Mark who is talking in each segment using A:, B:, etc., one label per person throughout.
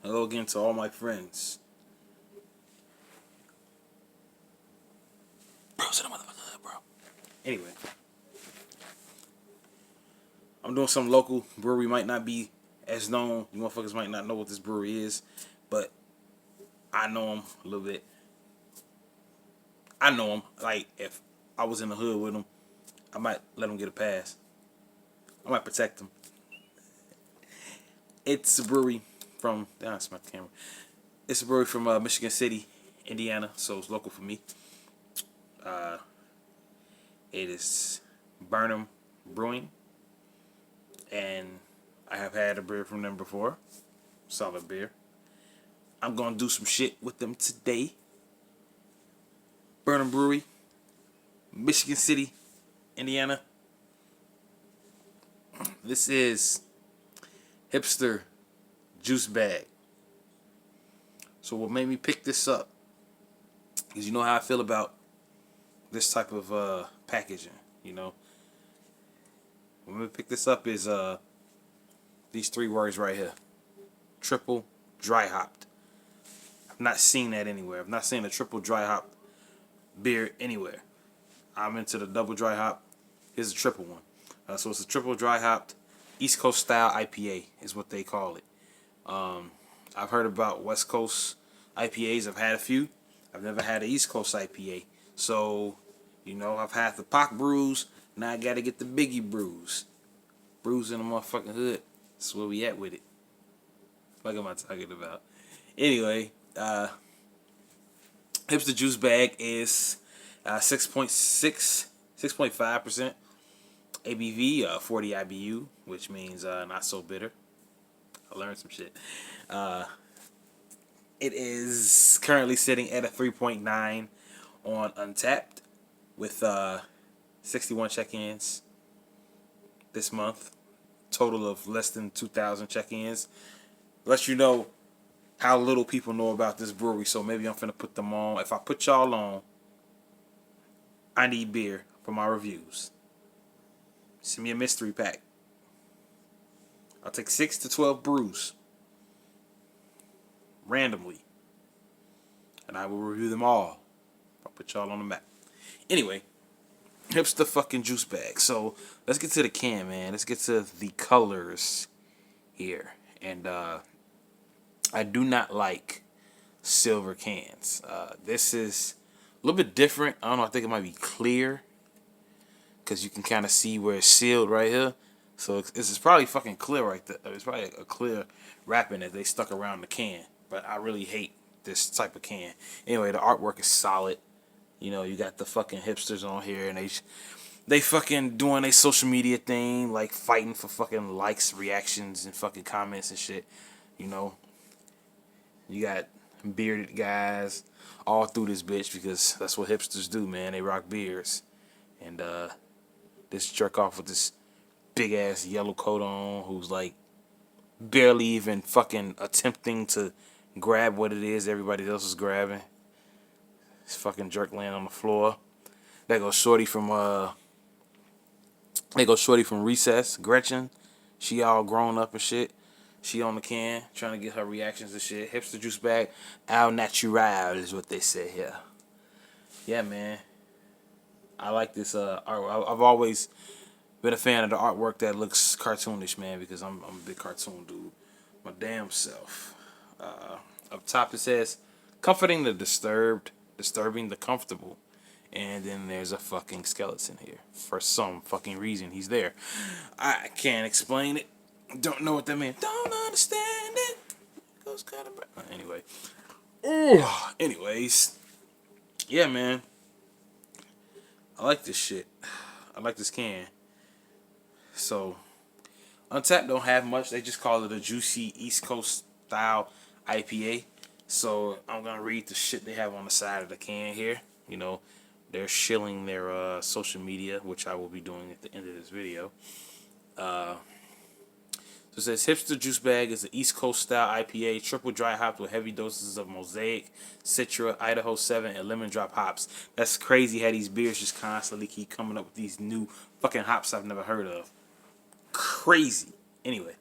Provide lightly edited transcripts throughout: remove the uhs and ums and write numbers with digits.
A: Hello again to all my friends. Bros in the motherfucker, bro. Anyway, I'm doing some local brewery. Might not be as known. You motherfuckers might not know what this brewery is, but I know them a little bit. I know them. Like, if I was in the hood with them, I might let them get a pass. I might protect them. It's a brewery from... I smacked the camera. It's a brewery from Michigan City, Indiana, so it's local for me. It is Burn Em Brewing, and I have had a beer from them before. Solid beer. I'm going to do some shit with them today. Burn Em Brewery, Michigan City, Indiana. This is Hipster Juice bag. So what made me pick this up is, you know how I feel about this type of packaging, you know. What made me pick this up is these three words right here. Triple dry hopped. I've not seen that anywhere. I've not seen a triple dry hop beer anywhere. I'm into the double dry hop. Here's a triple one. So it's a triple dry hopped East Coast style IPA is what they call it. I've heard about West Coast IPAs. I've had a few. I've never had an East Coast IPA. So, you know, I've had the Pac Brews. Now I gotta get the Biggie Brews. Brews in the motherfucking hood. That's where we at with it. What am I talking about? Anyway, Hipster Juice bag is 6.5% ABV, 40 IBU, which means not so bitter. I learned some shit. It is currently sitting at a 3.9 on Untapped with 61 check-ins this month. Total of less than 2,000 check-ins. Lets you know how little people know about this brewery, so maybe I'm finna put them on. If I put y'all on, I need beer for my reviews. Send me a mystery pack. I'll take 6 to 12 brews randomly, and I will review them all. I'll put y'all on the map. Anyway, Hipster fucking juice bag. So let's get to the can, man. Let's get to the colors here. And I do not like silver cans. This is a little bit different. I don't know. I think it might be clear because you can kind of see where it's sealed right here. So it's probably fucking clear right there. It's probably a clear wrapping that they stuck around the can. But I really hate this type of can. Anyway, the artwork is solid. You know, you got the fucking hipsters on here, and they fucking doing a social media thing, like fighting for fucking likes, reactions, and fucking comments and shit. You know, you got bearded guys all through this bitch because that's what hipsters do, man. They rock beards, and this jerk off with this big ass yellow coat on, who's like barely even fucking attempting to grab what it is everybody else is grabbing. This fucking jerk laying on the floor. There goes Shorty from Recess, Gretchen. She all grown up and shit. She on the can, trying to get her reactions and shit. Hipster Juice bag, au natural is what they say here. Yeah, man. I like this art. I've always been a fan of the artwork that looks cartoonish, man, because I'm a big cartoon dude. My damn self. Up top it says, comforting the disturbed, disturbing the comfortable. And then there's a fucking skeleton here. For some fucking reason, he's there. I can't explain it. Don't know what that means. Don't understand it. Goes kind of... Anyway. Anyways. Yeah, man. I like this shit. I like this can. So, Untapped don't have much. They just call it a juicy East Coast style IPA. So, I'm going to read the shit they have on the side of the can here. You know, they're shilling their social media, which I will be doing at the end of this video. So it says, Hipster Juice Bag is an East Coast style IPA, triple dry hopped with heavy doses of Mosaic, Citra, Idaho 7, and lemon drop hops. That's crazy how these beers just constantly keep coming up with these new fucking hops I've never heard of. Crazy. Anyway,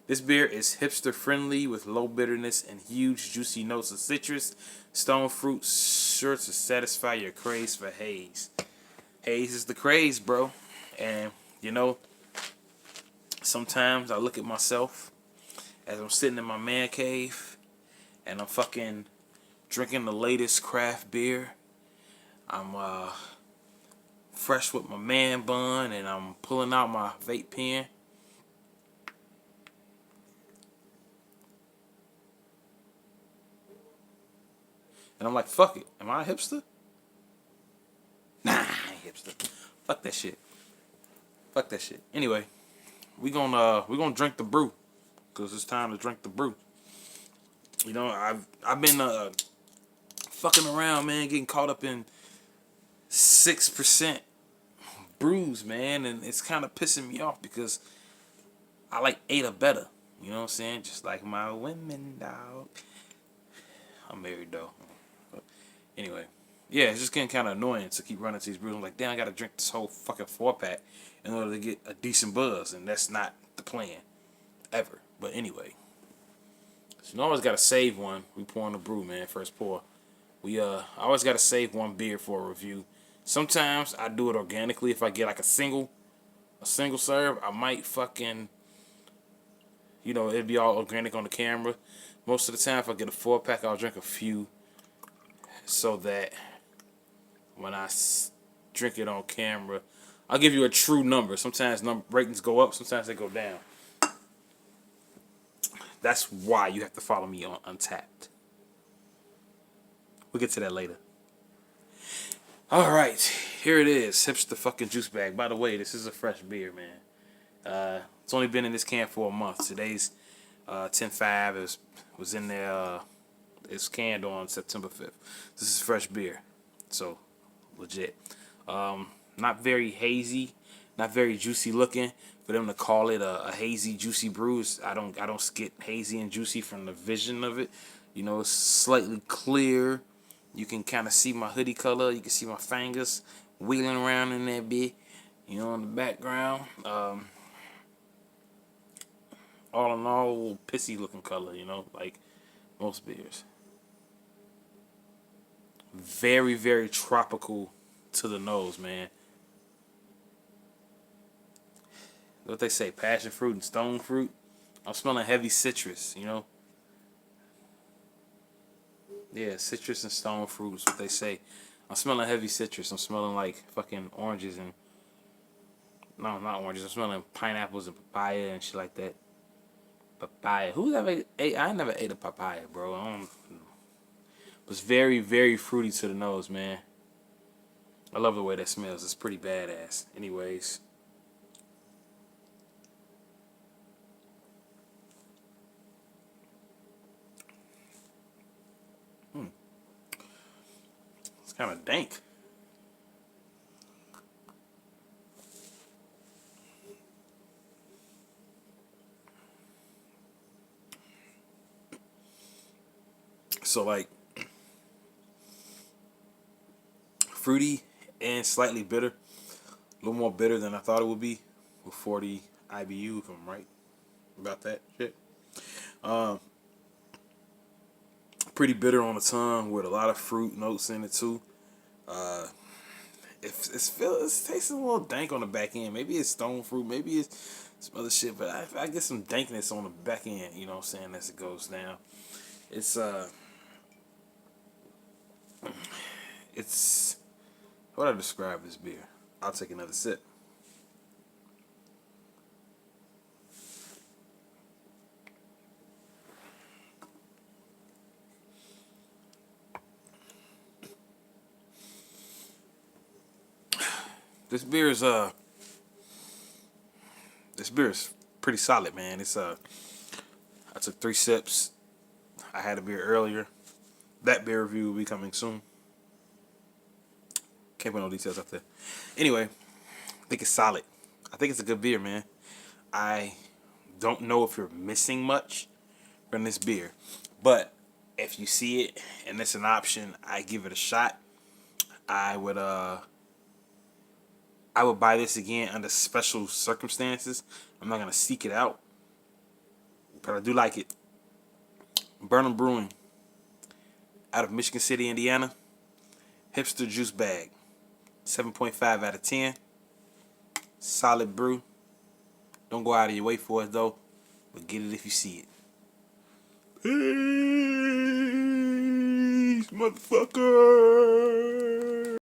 A: This beer is hipster friendly with low bitterness and huge juicy notes of citrus. Stone fruit sure to satisfy your craze for haze. Haze is the craze, bro. And you know, sometimes I look at myself as I'm sitting in my man cave and I'm fucking drinking the latest craft beer. I'm fresh with my man bun and I'm pulling out my vape pen. And I'm like, fuck it. Am I a hipster? Nah, I ain't hipster. Fuck that shit. Fuck that shit. Anyway, we gonna drink the brew. Cause it's time to drink the brew. You know, I've been fucking around, man, getting caught up in 6% brews, man, and it's kind of pissing me off because I like 8 or better. You know what I'm saying? Just like my women, dog. I'm married though. But anyway, yeah, it's just getting kind of annoying to keep running to these brews. I'm like, damn, I gotta drink this whole fucking 4-pack in order to get a decent buzz, and that's not the plan ever. But anyway, so you always gotta save one. We pouring the brew, man. First pour. I always gotta save one beer for a review. Sometimes I do it organically. If I get like a single serve, I might fucking, it'd be all organic on the camera. Most of the time, if I get a 4-pack, I'll drink a few so that when I drink it on camera, I'll give you a true number. Sometimes ratings go up, sometimes they go down. That's why you have to follow me on Untapped. We'll get to that later. Alright, here it is. Hipster fucking juice bag. By the way, this is a fresh beer, man. It's only been in this can for a month. Today's 10/5. It was in there. It's canned on September 5th. This is fresh beer. So, legit. Not very hazy. Not very juicy looking. For them to call it a hazy, juicy brews, I don't get hazy and juicy from the vision of it. It's slightly clear. You can kind of see my hoodie color. You can see my fingers wheeling around in that bit. In the background. All in all, a little pissy looking color, like most beers. Very, very tropical to the nose, man. What they say, passion fruit and stone fruit. I'm smelling heavy citrus, Yeah, citrus and stone fruit is what they say. I'm smelling heavy citrus. I'm smelling like fucking oranges and... No, not oranges. I'm smelling pineapples and papaya and shit like that. Papaya. Who's ever ate? I never ate a papaya, bro. It was very, very fruity to the nose, man. I love the way that smells. It's pretty badass. Anyways. It's kind of dank. So, like, fruity and slightly bitter. A little more bitter than I thought it would be with 40 IBU, if I'm right about that shit. Pretty bitter on the tongue with a lot of fruit notes in it too. It tastes a little dank on the back end. Maybe it's stone fruit, maybe it's some other shit, but I get some dankness on the back end. You know what I'm saying? As it goes down, it's how would I describe this beer? I'll take another sip. This beer is pretty solid, man. I took 3 sips. I had a beer earlier. That beer review will be coming soon. Can't put no details up there. Anyway, I think it's solid. I think it's a good beer, man. I don't know if you're missing much from this beer, but if you see it and it's an option, I give it a shot. I would buy this again under special circumstances. I'm not gonna seek it out. but I do like it. Burn Em Brewing out of Michigan City, Indiana. Hipster Juice bag. 7.5 out of 10. Solid brew. Don't go out of your way for it though, but get it if you see it. Peace, motherfucker.